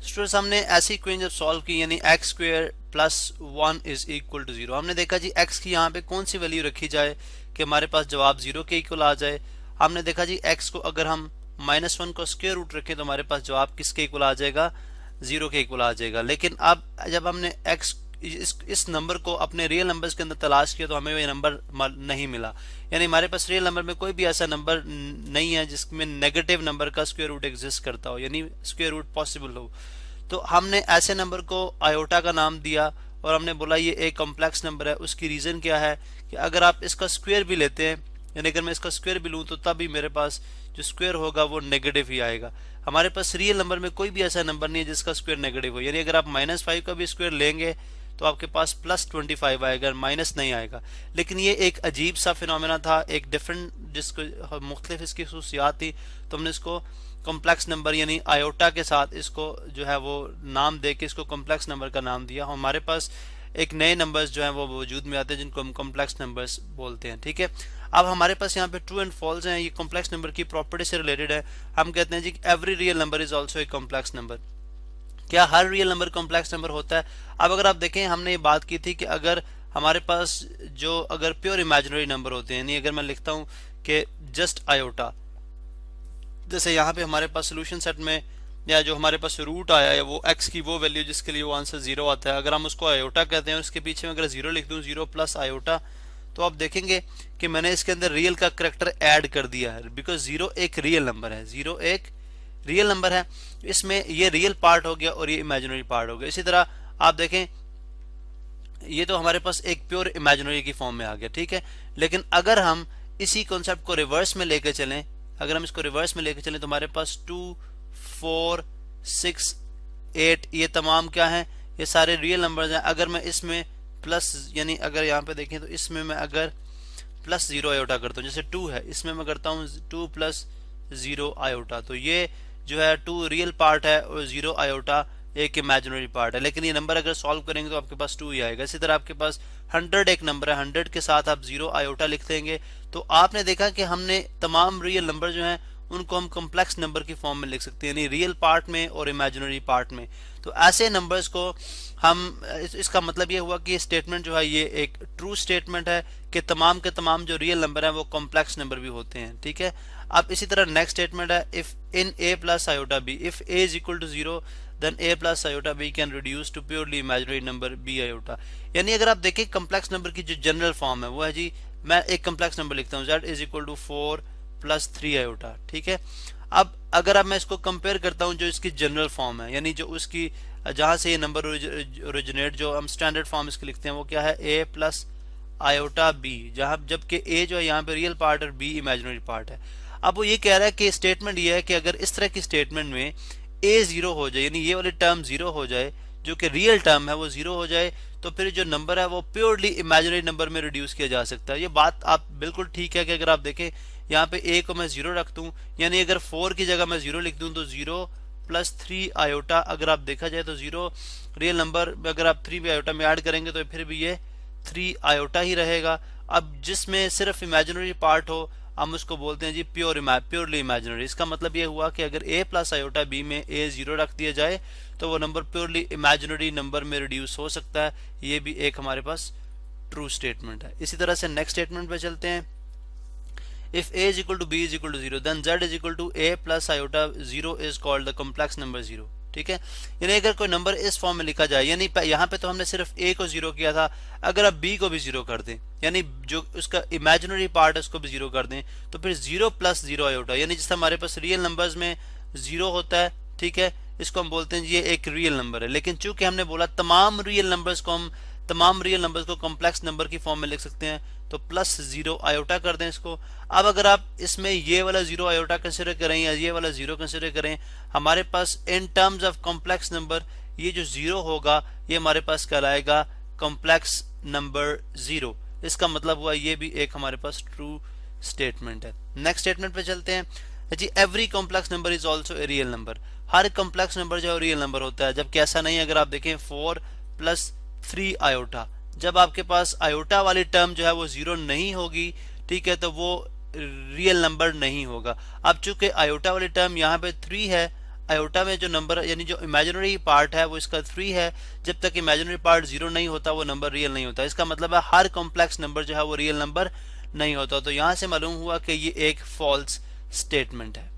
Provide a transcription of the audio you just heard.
Students हमने ऐसी equation जब सॉल्व की यानी x square plus 1 is equal to 0, हमने देखा जी एक्स की यहाँ पे कौन सी वैल्यू रखी जाए कि हमारे पास जवाब 0 के इक्वल आ जाए। हमने देखा जी एक्स को अगर हम -1 को स्क्वेयर रूट रखें तो हमारे पास जवाब किसके इक्वल आ जाएगा, 0 के इक्वल आ जाएगा। लेकिन अब जब हमने एक्स इस नंबर को अपने रियल नंबर्स के अंदर तलाश किया तो हमें ये नंबर नहीं मिला। यानी हमारे पास रियल नंबर में कोई भी ऐसा नंबर नहीं है जिसमें नेगेटिव नंबर का स्क्वायर रूट एग्जिस्ट करता हो, यानी स्क्वायर रूट पॉसिबल हो। तो हमने ऐसे नंबर को आयोटा का नाम दिया और हमने बोला ये एक कॉम्प्लेक्स नंबर है। उसकी रीजन क्या है कि अगर आप इसका स्क्वायर भी लेते हैं, यानी अगर मैं इसका स्क्वायर भी लूँ तो तब भी मेरे पास जो स्क्वायर होगा वो नेगेटिव ही आएगा। हमारे पास रियल नंबर में कोई भी ऐसा नंबर नहीं है जिसका स्क्वायर नेगेटिव हो, यानी अगर आप -5 का भी स्क्वायर लेंगे तो आपके पास +25 आएगा, माइनस नहीं आएगा। लेकिन ये एक अजीब सा फिनोमेना था, एक डिफरेंट जिसको मुख्तलिफ इसकी खसूसियात थी, तो हमने इसको कॉम्प्लेक्स नंबर यानी आयोटा के साथ इसको जो है वो नाम दे के इसको कॉम्प्लेक्स नंबर का नाम दिया। हमारे पास एक नए नंबर्स जो हैं वो वजूद में आते हैं जिनको हम कॉम्प्लेक्स नंबर्स बोलते हैं। ठीक है, अब हमारे पास यहाँ पे ट्रू एंड फॉल्स हैं, ये कॉम्प्लेक्स नंबर की प्रॉपर्टी से रिलेटेड है। हम कहते हैं जी every real number is also a complex number. क्या हर रियल नंबर कॉम्प्लेक्स नंबर होता है? अब अगर आप देखें हमने ये बात की थी कि अगर हमारे पास जो अगर प्योर इमेजिनरी नंबर होते हैं, यानी अगर मैं लिखता हूँ कि जस्ट आयोटा, जैसे यहाँ पे हमारे पास सोल्यूशन सेट में या जो हमारे पास रूट आया है वो एक्स की वो वैल्यू जिसके लिए वो आंसर 0 आता है, अगर हम उसको आयोटा कहते हैं उसके पीछे में अगर 0 लिख दूँ 0 प्लस आयोटा, तो आप देखेंगे कि मैंने इसके अंदर रियल का करेक्टर ऐड कर दिया है, बिकॉज 0 एक रियल नंबर है, 0 एक रियल नंबर है। इसमें ये रियल पार्ट हो गया और ये इमेजिनरी पार्ट हो गया। इसी तरह आप देखें ये तो हमारे पास एक प्योर इमेजिनरी की फॉर्म में आ गया। ठीक है, लेकिन अगर हम इसी कॉन्सेप्ट को रिवर्स में लेकर चलें, अगर हम इसको रिवर्स में लेकर चलें तो हमारे पास 2 4 6 8 ये तमाम क्या है, ये सारे रियल नंबर्स हैं। अगर मैं इसमें प्लस यानी अगर यहाँ पे देखें तो इसमें मैं अगर +0 आयोटा करता हूँ, जैसे 2 है इसमें मैं करता हूँ 2 + 0 आयोटा, तो ये जो है 2 रियल पार्ट है और 0 आयोटा एक इमेजिनरी पार्ट है। लेकिन ये नंबर अगर सॉल्व करेंगे तो आपके पास 2 ही आएगा। इसी तरह आपके पास 100 एक नंबर है, 100 के साथ आप 0 आयोटा लिख देंगे तो आपने देखा कि हमने तमाम रियल नंबर जो हैं उनको हम कॉम्प्लेक्स नंबर की फॉर्म में लिख सकते हैं, यानी रियल पार्ट में और इमेजिनरी पार्ट में। तो ऐसे नंबर्स को हम इसका मतलब ये हुआ कि ये स्टेटमेंट जो है ये एक ट्रू स्टेटमेंट है कि तमाम के तमाम जो रियल नंबर हैं वो कॉम्प्लेक्स नंबर भी होते हैं। ठीक है, अब इसी तरह नेक्स्ट स्टेटमेंट है if in a plus iota b, if a is equal to 0 then a plus iota b can reduce to purely imaginary number b iota. यानी अगर आप देखें कॉम्प्लेक्स नंबर की जो जनरल फॉर्म है वो है जी, मैं एक कॉम्प्लेक्स नंबर लिखता हूँ z is equal to 4 + 3 iota. ठीक है, अब अगर मैं इसको कंपेयर करता हूँ जो इसकी जनरल फॉर्म है, यानी जो उसकी जहां से ये नंबर ओरिजिनेट जो हम स्टैंडर्ड फॉर्म इसके लिखते हैं वो क्या है, a प्लस आयोटा b, जहां जबकि a जो है यहाँ पे रियल पार्ट और b इमेजिनरी पार्ट है। अब वो ये कह रहा है कि स्टेटमेंट ये है कि अगर इस तरह की स्टेटमेंट में a 0 हो जाए, यानी ये वाली टर्म 0 हो जाए जो कि रियल टर्म है वो 0 हो जाए, तो फिर जो नंबर है वो प्योरली इमेजिनरी नंबर में रिड्यूस किया जा सकता है। ये बात आप बिल्कुल ठीक है कि अगर आप देखें यहाँ पे a को मैं 0 रख दूं, यानी अगर 4 की जगह मैं 0 लिख दूं तो 0 + 3 आयोटा, अगर आप देखा जाए तो 0 रियल नंबर अगर आप 3 आयोटा में ऐड करेंगे तो फिर भी ये 3 आयोटा ही रहेगा। अब जिसमें सिर्फ इमेजिनरी पार्ट हो हम उसको बोलते हैं जी प्योरली इमेजिनरी। इसका मतलब ये हुआ कि अगर a प्लस आयोटा b में a 0 रख दिया जाए तो वो नंबर प्योरली इमेजिनरी नंबर में रिड्यूस हो सकता है। ये भी एक हमारे पास ट्रू स्टेटमेंट है। इसी तरह से नेक्स्ट स्टेटमेंट पे चलते हैं, if a is equal to b is equal to 0 then z is equal to a plus iota 0 is called the complex number 0। ठीक है, यानी अगर कोई नंबर इस फॉर्म में लिखा जाए, यानी यहाँ पे तो हमने सिर्फ a को 0 किया था, अगर आप b को भी 0 कर दें यानी जो उसका इमेजिनरी पार्ट है उसको भी 0 कर दें तो फिर 0 + 0 आयोटा, यानी जिस हमारे पास रियल नंबर्स में 0 होता है, ठीक है, इसको हम बोलते हैं ये एक रियल नंबर है। लेकिन चूंकि हमने बोला तमाम रियल नंबर्स को कॉम्प्लेक्स नंबर की फॉर्म में लिख सकते हैं तो +0 आयोटा कर दें इसको। अब अगर आप इसमें ये वाला 0 आयोटा कंसिडर करें या ये वाला 0 कंसिडर करें, हमारे पास in terms of complex number ये जो 0 होगा ये हमारे पास कहलाएगा कॉम्प्लेक्स नंबर 0। इसका मतलब हुआ ये भी एक हमारे पास ट्रू स्टेटमेंट है। नेक्स्ट स्टेटमेंट पे चलते हैं जी, every complex number is also a real number. हर कॉम्प्लेक्स नंबर जो है रियल नंबर होता है, जबकि ऐसा नहीं। अगर आप देखें 4 + 3 आयोटा, जब आपके पास आयोटा वाली टर्म जो है वो 0 नहीं होगी, ठीक है, तो वो रियल नंबर नहीं होगा। अब चूंकि आयोटा वाली टर्म यहाँ पे 3 है, आयोटा में जो नंबर यानी जो इमेजिनरी पार्ट है वो इसका 3 है, जब तक इमेजिनरी पार्ट 0 नहीं होता वो नंबर रियल नहीं होता। इसका मतलब है हर कॉम्प्लेक्स नंबर जो है वो रियल नंबर नहीं होता। तो यहां से मालूम हुआ कि ये एक फॉल्स स्टेटमेंट है।